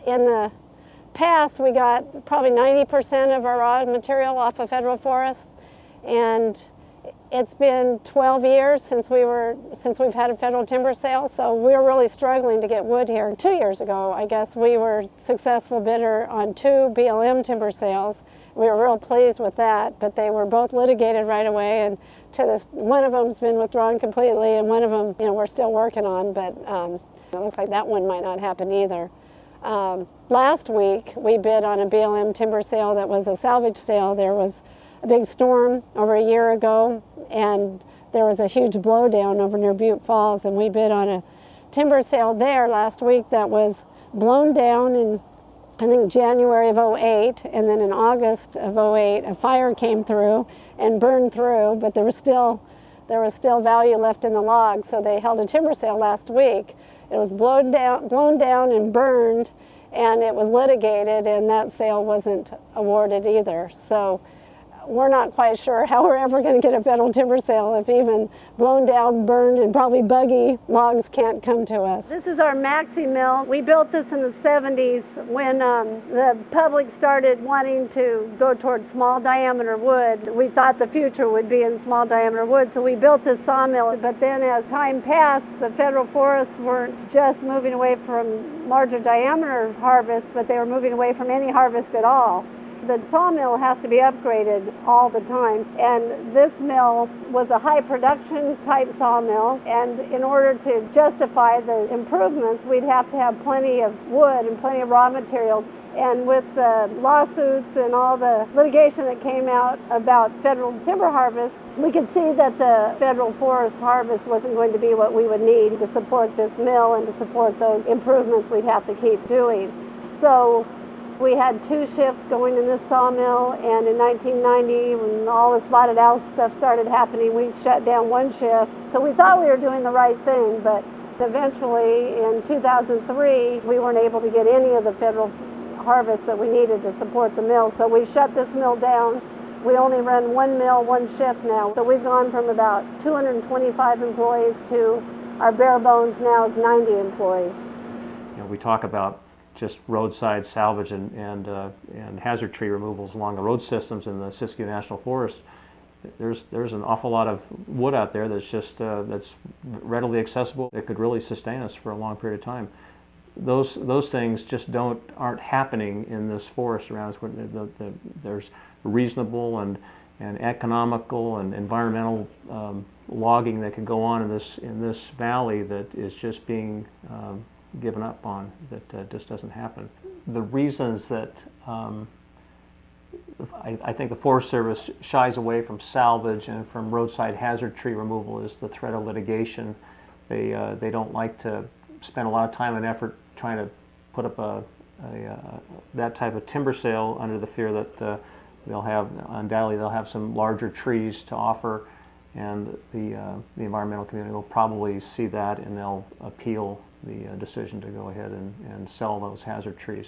In the past, we got probably 90% of our raw material off of federal forests, and it's been 12 years since we've had a federal timber sale, so we're really struggling to get wood here. 2 years ago, I guess, we were successful bidder on 2 BLM timber sales. We were real pleased with that, but they were both litigated right away, and one of them's been withdrawn completely, and one of them, we're still working on, but it looks like that one might not happen either. Last week, we bid on a BLM timber sale that was a salvage sale. There was a big storm over a year ago, and there was a huge blowdown over near Butte Falls, and we bid on a timber sale there last week that was blown down in, I think, January of '08, and then in August of '08 a fire came through and burned through, but there was still value left in the logs, so they held a timber sale last week. It was blown down and burned, and it was litigated, and that sale wasn't awarded either. So we're not quite sure how we're ever going to get a federal timber sale if even blown down, burned, and probably buggy logs can't come to us. This is our maxi mill. We built this in the 70s when the public started wanting to go towards small diameter wood. We thought the future would be in small diameter wood, so we built this sawmill. But then as time passed, the federal forests weren't just moving away from larger diameter harvest, but they were moving away from any harvest at all. The sawmill has to be upgraded all the time, and this mill was a high production type sawmill, and in order to justify the improvements, we'd have to have plenty of wood and plenty of raw material. And with the lawsuits and all the litigation that came out about federal timber harvest, we could see that the federal forest harvest wasn't going to be what we would need to support this mill and to support those improvements we'd have to keep doing. So we had 2 shifts going in this sawmill, and in 1990, when all the spotted owl stuff started happening, we shut down 1 shift. So we thought we were doing the right thing, but eventually in 2003, we weren't able to get any of the federal harvest that we needed to support the mill. So we shut this mill down. We only run 1 mill, 1 shift now. So we've gone from about 225 employees to our bare bones now is 90 employees. We talk about just roadside salvage and hazard tree removals along the road systems in the Siskiyou National Forest. There's an awful lot of wood out there that's just that's readily accessible. It could really sustain us for a long period of time. Those things just aren't happening in this forest around us. There's reasonable and economical and environmental logging that can go on in this valley that is just being given up on, that just doesn't happen. The reasons that I think the Forest Service shies away from salvage and from roadside hazard tree removal is the threat of litigation. They don't like to spend a lot of time and effort trying to put up that type of timber sale under the fear that undoubtedly they'll have some larger trees to offer, and the environmental community will probably see that and they'll appeal the decision to go ahead and sell those hazard trees.